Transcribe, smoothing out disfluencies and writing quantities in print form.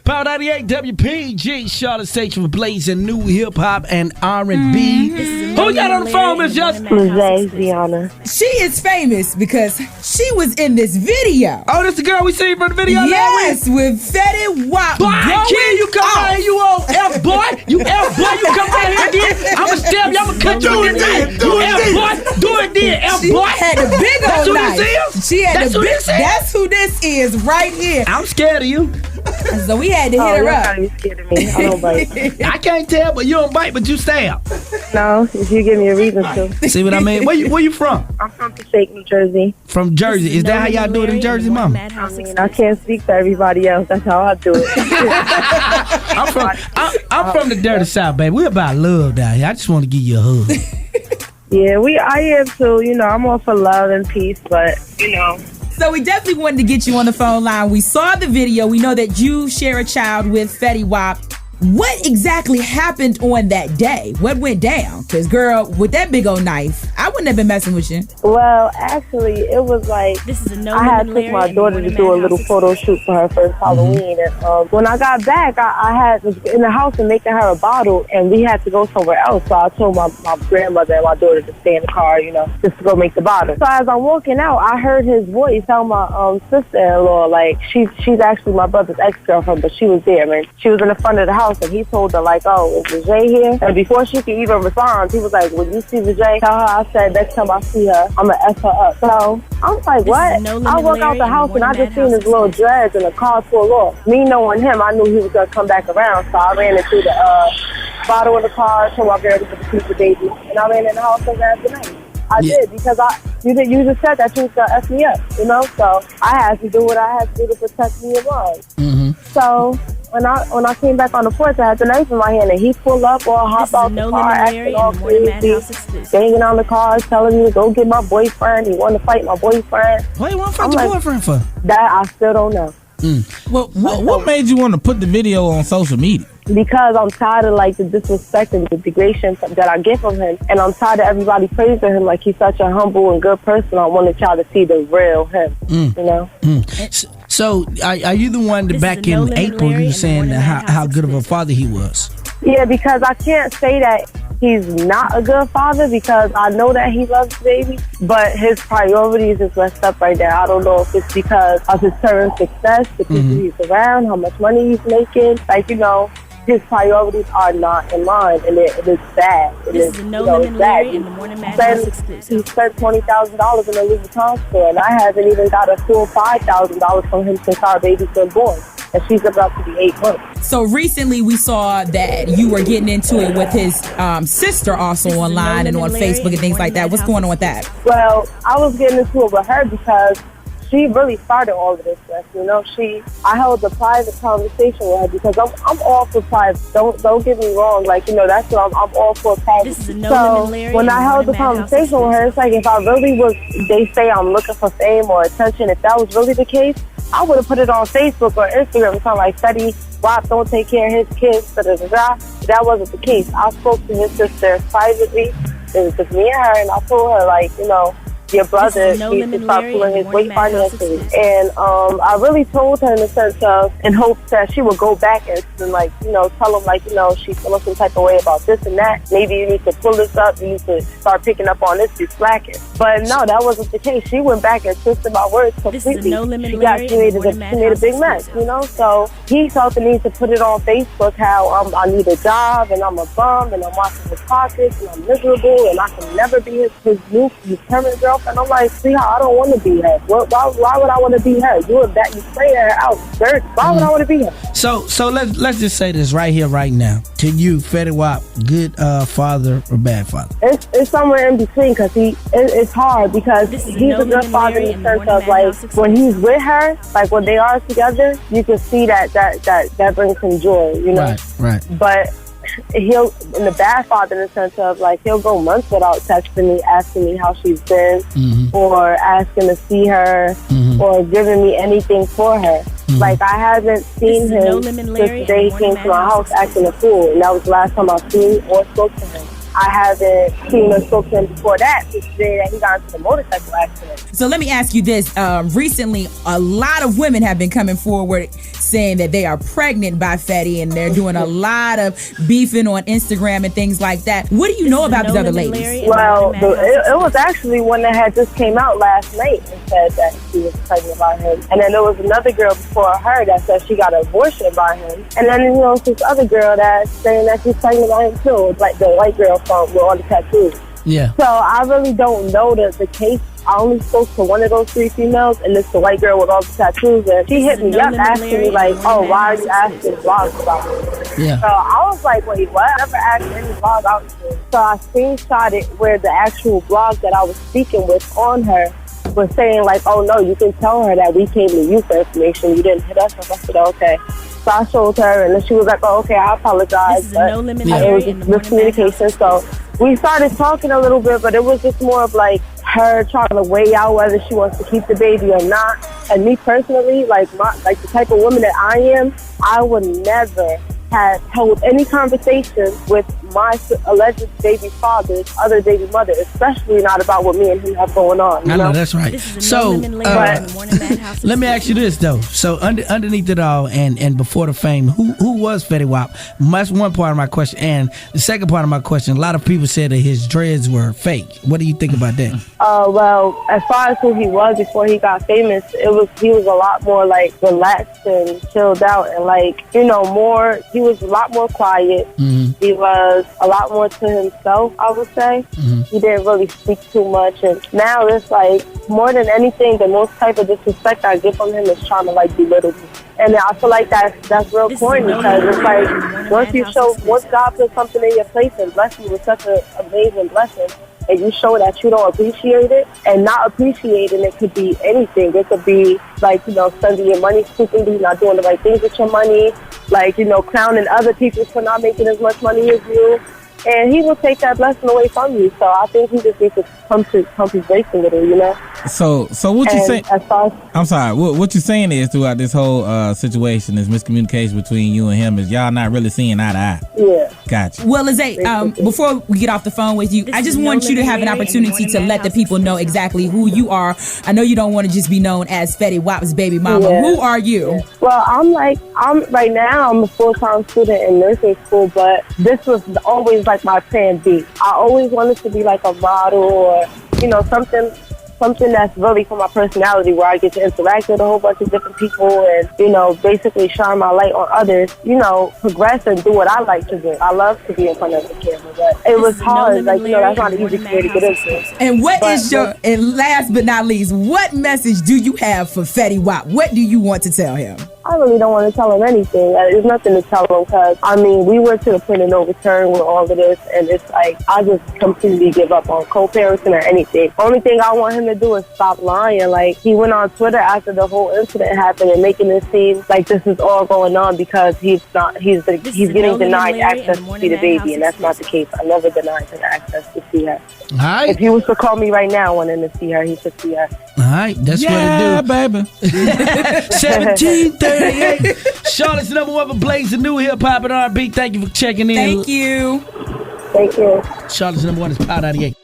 Power 98 WPG, Charlotte Station for blazing new hip hop and R&B. Who we got on the phone, Miss Justin? Lezhae. She is famous because she was in this video. Oh, this the girl we seen from the video Yes, with Fetty Wap. Boy, kid, you come out here, you old F-boy. You F-boy, you come out here again. I'ma stab you, I'ma cut you in the knife. You F-boy, do it then, F-boy. She had the big old That's who knife. this is? She had That's the who big. this is? That's who this is right here. I'm scared of you. So we had to hit her You're up. not even scared of me. I don't bite. I can't tell, but you don't bite, but you stab. No, if you give me a reason to. See what I mean? Where you from? I'm from Passaic, New Jersey. From Jersey. Is that how y'all do it in Jersey, Mama? I mean, I can't speak for everybody else. That's how I do it. I'm from the dirty South, baby. We about love down here. I just want to give you a hug. Yeah, I am too. You know, I'm all for love and peace, but, you know. So we definitely wanted to get you on the phone line. We saw the video. We know that you share a child with Fetty Wap. What exactly happened on that day? What went down? Because, girl, with that big old knife, I wouldn't have been messing with you. Well, actually, it was like I had took my daughter to do a little photo shoot for her first Halloween. And when I got back, I had was in the house and making her a bottle, and we had to go somewhere else. So I told my grandmother and my daughter to stay in the car, you know, just to go make the bottle. So as I'm walking out, I heard his voice tell my sister-in-law, like, she's actually my brother's ex-girlfriend, but she was there, man. She was in the front of the house. And he told her, like, oh, is Lezhae here? And before she could even respond, he was like, when you see Lezhae, tell her I said next time I see her, I'm going to F her up. So I was like, what? I walk out the house and I just seen his little dreads and the car pull off. Me knowing him, I knew he was going to come back around. So I ran into the bottle in the car, told my girl to put the baby. And I ran in the house and grabbed the knife. I did because you just said that you was gonna F me up, you know. So I had to do what I had to do to protect me and mine. So when I came back on the porch, I had the knife in my hand, and he pulled up, all hopped out the car, acting all crazy, banging on the car, telling me to go get my boyfriend. He wanted to fight my boyfriend. What you want to fight your boyfriend for? That I still don't know. Well, what made you want to put the video on social media? Because I'm tired of like the disrespect and the degradation that I get from him, and I'm tired of everybody praising him like he's such a humble and good person. I wanted y'all to see the real him, you know. So, are you the one that back in April you were saying how good of a father he was? Yeah, because I can't say that he's not a good father because I know that he loves baby, but his priorities is messed up right now. I don't know if it's because of his current success, the people he's around, how much money he's making. Like, you know, his priorities are not in line, and it is bad. This is No Limit Larry in the Morning Maddhouse exclusive. He spent $20,000 in a Louis Vuitton store, and I haven't even got a full $5,000 from him since our baby's been born. And she's about to be 8 months. So recently we saw that you were getting into it with his sister also online and on Facebook and things like that. What's going on with that? Well, I was getting into it with her because she really started all of this stuff, you know. I held a private conversation with her because I'm all for private. Don't get me wrong, like, you know, that's what I'm all for private. This is a No Limit Larry. So when I held the conversation with her, it's like if I really was, they say I'm looking for fame or attention, if that was really the case, I would have put it on Facebook or Instagram or something like Fetty Wap don't take care of his kids, da-da-da-da. That wasn't the case. I spoke to his sister privately. It was just me and her, and I told her, like, you know, your brother needs to start pulling his weight finances. And I really told her in the sense of, in hopes that she would go back and like, you know, tell him, like, you know, she's feeling some type of way about this and that. Maybe you need to pull this up. You need to start picking up on this. You're slacking. But no, that wasn't the case. She went back and twisted my words completely. No Limit she Larry made a big mess, you know. So he felt the need to put it on Facebook how I need a job and I'm a bum and I'm watching his pockets and I'm miserable and I can never be his permanent girlfriend. And I'm like, see how I don't want to be her. Why would I want to be her? You spraying her out, dirt. Why would I want to be her? So let's just say this right here, right now. To you, Fetty Wap, good father or bad father? It's somewhere in between because it's hard because he's a good father in the sense of like when he's with her, like when they are together, you can see that brings him joy, you know. Right. But he'll, in the bad father in the sense of like he'll go months without texting me, asking me how she's been, or asking to see her, or giving me anything for her. Like I haven't seen him since the day he came to my house acting a fool, and that was the last time I seen or spoke to him. I haven't seen or spoken to him before that, since the day that he got into the motorcycle accident. So let me ask you this. Recently, a lot of women have been coming forward saying that they are pregnant by Fetty, and they're doing a lot of beefing on Instagram and things like that. What do you know about these other ladies? Well, it was actually one that had just came out last night and said that she was pregnant by him. And then there was another girl before her that said she got an abortion by him. And then this other girl that's saying that she's pregnant by him too, like the white girl from with all the tattoos. Yeah. So I really don't know the case. I only spoke to one of those three females, and it's the white girl with all the tattoos. And she hit me up asking me, like, oh, why are you asking blogs about me? Yeah. So I was like, wait, what? I never asked any blog out to her. So I screenshotted where the actual blog that I was speaking with on her was saying, like, oh, no, you can tell her that we came to you for information. You didn't hit us. I said, okay. So I showed her, and then she was like, oh, okay, I apologize. But it was just miscommunication. So we started talking a little bit, but it was just more of like her trying to weigh out whether she wants to keep the baby or not. And me personally, like the type of woman that I am, I would never have held any conversation with my alleged baby father's other baby mother, especially not about what me and him have going on. You know? That's right. So let me ask you this though. So underneath it all, and before the fame, who was Fetty Wap? That's one part of my question. And the second part of my question, a lot of people said that his dreads were fake. What do you think about that? Well, as far as who he was before he got famous, he was a lot more like relaxed and chilled out, and like, you know, he was a lot more quiet. Mm-hmm. He was a lot more to himself, I would say. Mm-hmm. He didn't really speak too much. And now it's like, more than anything, the most type of disrespect I get from him is trying to like belittle me. And I feel like that's real corny, because it's like, once God put something in your place and bless you with such an amazing blessing, and you show that you don't appreciate it, and not appreciating it could be anything. It could be like, you know, spending your money stupidly, not doing the right things with your money, like, you know, clowning other people for not making as much money as you. And he will take that blessing away from you. So I think he just needs to pump his brakes a little, you know? So what you saying? I'm sorry. What you're saying is, throughout this whole situation, this miscommunication between you and him, is y'all not really seeing eye to eye. Yeah. Gotcha. Well, Lezhae, before we get off the phone with you, I just want you to have an opportunity to let the people know exactly who you are. I know you don't want to just be known as Fetty Wap's baby mama. Yeah. Who are you? Yeah. Well, I'm right now, I'm a full-time student in nursing school, but this was always like my plan B. I always wanted to be like a model, or, you know, something that's really for my personality, where I get to interact with a whole bunch of different people and, you know, basically shine my light on others, you know, progress and do what I like to do. I love to be in front of the camera, but it was hard. Like, you know, that's not an easy career to get into. And and last but not least, what message do you have for Fetty Wap? What do you want to tell him? I really don't want to tell him anything. There's nothing to tell him, because, I mean, we went to the point of no return with all of this, and it's like, I just completely give up on co-parenting or anything. Only thing I want him to do is stop lying. Like, he went on Twitter after the whole incident happened and making it seem like this is all going on because he's getting denied access to see the baby, and that's not the case. I never denied him access to see her. All right. If he was to call me right now wanting to see her, he should see her. All right, that's what it do. Baby. 1738. Charlotte's number one for blazing new hip hop and R&B. Thank you for checking in. Thank you. Thank you. Charlotte's number one is Power 98.